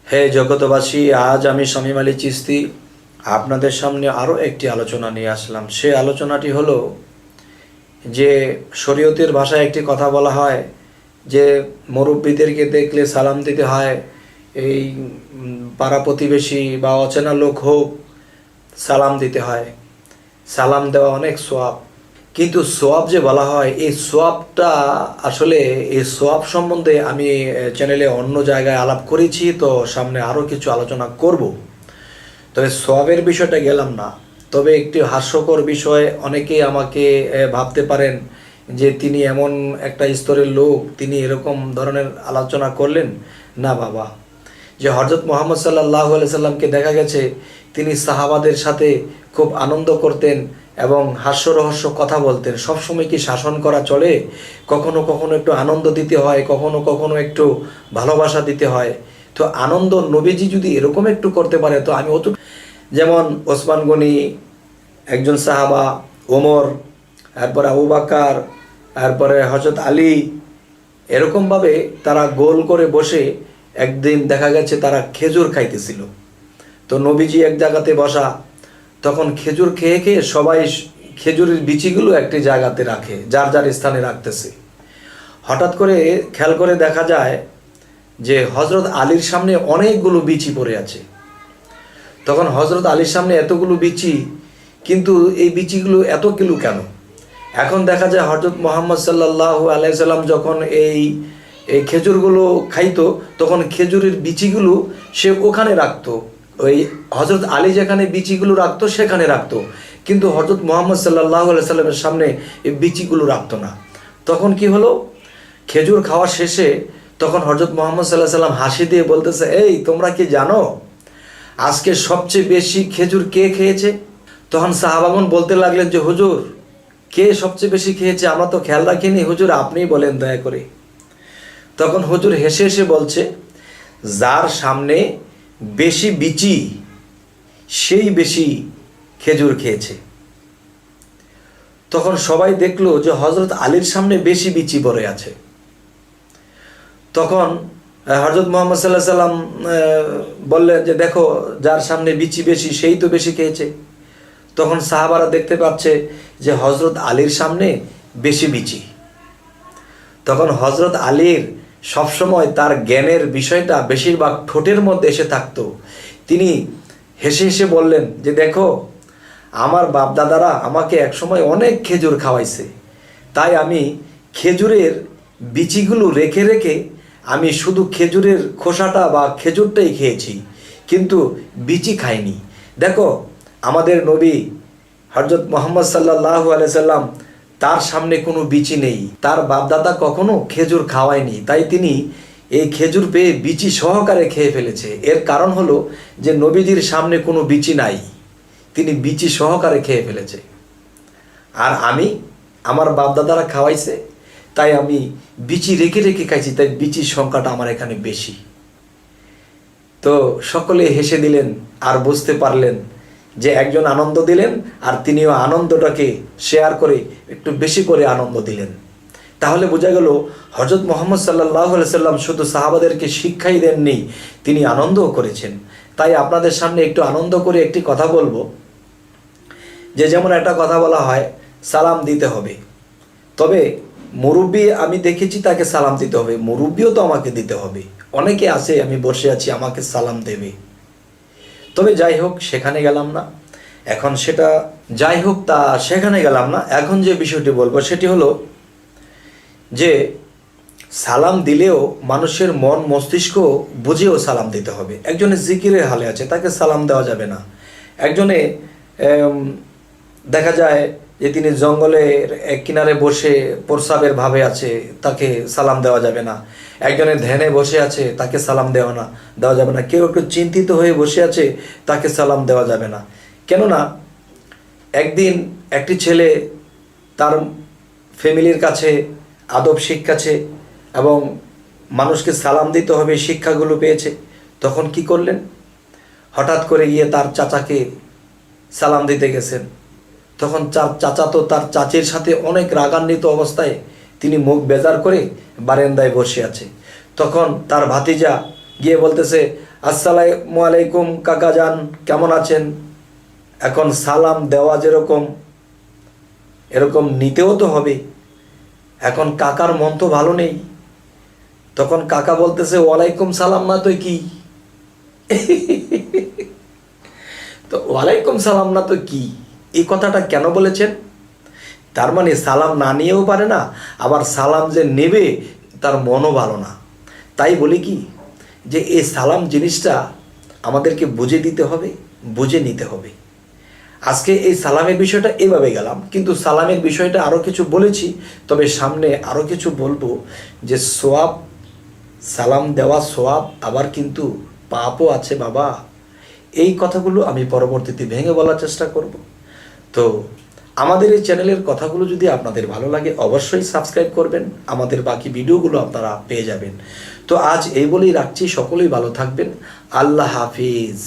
হে জগতবাসী, আজ আমি শামীম আলী চিশতি আপনাদের সামনে আরও একটি আলোচনা নিয়ে আসলাম। সে আলোচনাটি হলো যে শরীয়তের ভাষায় একটি কথা বলা হয় যে মুরব্বীদেরকে দেখলে সালাম দিতে হয়। এই পাড়া প্রতিবেশী বা অচেনা লোক হোক, সালাম দিতে হয়। সালাম দেওয়া অনেক সোয়াব, কিন্তু সোয়াব যে বলা হয়, এই সোয়াবটা আসলে এই সোয়াব সম্বন্ধে আমি চ্যানেলে অন্য জায়গায় আলাপ করেছি, তো সামনে আরও কিছু আলোচনা করব। তবে সোয়াবের বিষয়টা গেলাম না। তবে একটি হাস্যকর বিষয়, অনেকেই আমাকে ভাবতে পারেন যে তিনি এমন একটা স্তরের লোক, তিনি এরকম ধরনের আলোচনা করলেন। না বাবা, যে হযরত মুহাম্মদ সাল্লাল্লাহু আলাইহি সাল্লামকে দেখা গেছে তিনি সাহাবাদের সাথে খুব আনন্দ করতেন এবং হাস্যরহস্য কথা বলতেন। সবসময় কি শাসন করা চলে? কখনো কখনো একটু আনন্দ দিতে হয়, কখনো কখনো একটু ভালোবাসা দিতে হয়। তো আনন্দ নবীজি যদি এরকম একটু করতে পারে, তো আমি অত, যেমন ওসমান গনি একজন সাহাবা, ওমর, তারপরে আবু বকর, তারপরে হযরত আলী, এরকমভাবে তারা গোল করে বসে একদিন দেখা গেছে তারা খেজুর খাইতেছিল। তো নবীজি এক জায়গাতে বসা, তখন খেজুর খেয়ে খেয়ে সবাই খেজুরের বিচিগুলো একটি জায়গাতে রাখে, যার যার স্থানে রাখতেছে। হঠাৎ করে খেয়াল করে দেখা যায় যে হযরত আলীর সামনে অনেকগুলো বিচি পড়ে আছে। তখন হযরত আলীর সামনে এতগুলো বিচি, কিন্তু এই বিচিগুলো এত কিলো কেন? এখন দেখা যায় হযরত মুহাম্মদ সাল্লাল্লাহু আলাইহি সাল্লাম যখন এই খেজুরগুলো খাইতো, তখন খেজুরের বিচিগুলো সে ওখানে রাখতো। ওই হযরত আলী যেখানে বিচিগুলো রাখতো সেখানে রাখতো, কিন্তু হযরত মুহাম্মদ সাল্লাল্লাহু আলাইহি সাল্লামের সামনে এই বিচিগুলো রাখতো না। তখন কি হলো, খেজুর খাওয়া শেষে তখন হযরত মুহাম্মদ সাল্লাল্লাহু আলাইহি সাল্লাম হাসি দিয়ে বলতেছে, এই তোমরা কি জানো আজকে সবচেয়ে বেশি খেজুর কে খেয়েছে? তখন সাহাবাগণ বলতে লাগলেন যে হুজুর, কে সবচেয়ে বেশি খেয়েছে? আমরা তো খেয়াল রাখিনি, হুজুর আপনিই বলেন দয়া করে। তখন হুজুর হেসে হেসে বলছে, যার সামনে বেশি বিচি সেই বেশি খেজুর খেয়েছে। তখন সবাই দেখলো যে হযরত আলীর সামনে বেশি বিচি পড়ে আছে। তখন হযরত মুহাম্মদ সাল্লাল্লাহু আলাইহি সাল্লাম বললেন যে দেখো, যার সামনে বিচি বেশি সেই তো বেশি খেয়েছে। তখন সাহাবারা দেখতে পাচ্ছে যে হযরত আলীর সামনে বেশি বিচি। তখন হযরত আলীর সবসময় তার জ্ঞানের বিষয়টা বেশিরভাগ ঠোঁটের মধ্যে এসে থাকতো। তিনি হেসে হেসে বললেন যে দেখো, আমার বাপদাদারা আমাকে একসময় অনেক খেজুর খাওয়াইছে, তাই আমি খেজুরের বিচিগুলো রেখে রেখে আমি শুধু খেজুরের খোসাটা বা খেজুরটাই খেয়েছি, কিন্তু বিচি খাইনি। দেখো, আমাদের নবী হযরত মুহাম্মদ সাল্লাল্লাহু আলাইহি সাল্লাম, তার সামনে কোনো বিচি নেই, তার বাপদাদা কখনো খেজুর খাওয়ায়নি, তাই তিনি এই খেজুর পেয়ে বিচি সহকারে খেয়ে ফেলেছে। এর কারণ হলো যে নবীজির সামনে কোনো বিচি নাই, তিনি বিচি সহকারে খেয়ে ফেলেছে। আর আমি, আমার বাপদাদারা খাওয়াইছে, তাই আমি বিচি রেখে রেখে খাইছি, তাই বিচির সংখ্যাটা আমার এখানে বেশি। তো সকলে হেসে দিলেন আর বুঝতে পারলেন যে একজন আনন্দ দিলেন আর তিনিও আনন্দটাকে শেয়ার করে একটু বেশি করে আনন্দ দিলেন। তাহলে বোঝা গেল হযরত মুহাম্মদ সাল্লাল্লাহু আলাইহি সাল্লাম শুধু সাহাবাদেরকে শিক্ষাই দেননি, তিনি আনন্দও করেছেন। তাই আপনাদের সামনে একটু আনন্দ করে একটি কথা বলবো, যে যেমন একটা কথা বলা হয় সালাম দিতে হবে, তবে মুরব্বী আমি দেখেছি তাকে সালাম দিতে হবে, মুরব্বীও তো আমাকে দিতে হবে। অনেকে আছে আমি বসে আছি আমাকে সালাম দেবে। তবে যাই হোক, সেখানে গেলাম না এখন, সেটা যাই হোক, তা সেখানে গেলাম না। এখন যে বিষয়টি বলবো সেটি হলো যে সালাম দিলেও মানুষের মন মস্তিষ্ক বুঝেও সালাম দিতে হবে। একজনে জিকিরের হালে আছে, তাকে সালাম দেওয়া যাবে না। একজনে দেখা যায় যে তিনি জঙ্গলের এক কিনারে বসে প্রস্রাবের ভাবে আছে, তাকে সালাম দেওয়া যাবে না। একজনে ধ্যানে বসে আছে, তাকে সালাম দেওয়া যাবে না। কেউ একটু চিন্তিত হয়ে বসে আছে, তাকে সালাম দেওয়া যাবে না। কেননা একদিন একটি ছেলে তার ফ্যামিলির কাছে আদব শিক্ষাছে এবং মানুষকে সালাম দিতে হবে শিক্ষাগুলো পেয়েছে। তখন কি করলেন, হঠাৎ করে গিয়ে তার চাচাকে সালাম দিতে গেছেন। তখন চাচা তো তার চাচির সাথে অনেক রাগান্বিত অবস্থায় তিনি মুখ বেজার করে বারান্দায় বসে আছে। তখন তার ভাতিজা গিয়ে বলতেছে আসসালামু আলাইকুম কাকা যান, কেমন আছেন। এখন সালাম দেওয়া যেরকম, এরকম নিতেও তো হবে। এখন কাকার মন তো ভালো নেই, তখন কাকা বলতেছে ওয়ালাইকুম সালাম না তো কি। তো ওয়ালাইকুম সালাম না তো কি, এই কথাটা কেন বলেছেন? তার মানে সালাম না নিয়েও পারে না, আবার সালাম যে নেবে তার মনও ভালো না। তাই বলি কি, যে এই সালাম জিনিসটা আমাদেরকে বুঝে দিতে হবে, বুঝে নিতে হবে। আজকে এই সালামের বিষয়টা এভাবে গেলাম, কিন্তু সালামের বিষয়টা আরও কিছু বলেছি, তবে সামনে আরও কিছু বলবো। যে সোয়াব, সালাম দেওয়া সোয়াব, আবার কিন্তু পাপও আছে বাবা। এই কথাগুলো আমি পরবর্তীতে ভেঙে বলার চেষ্টা করব। তো আমাদের এই চ্যানেলের কথাগুলো যদি আপনাদের ভালো লাগে অবশ্যই সাবস্ক্রাইব করবেন, আমাদের বাকি ভিডিওগুলো আপনারা পেয়ে যাবেন। তো আজ এই বলেই রাখছি, সকলেই ভালো থাকবেন। আল্লাহ হাফিজ।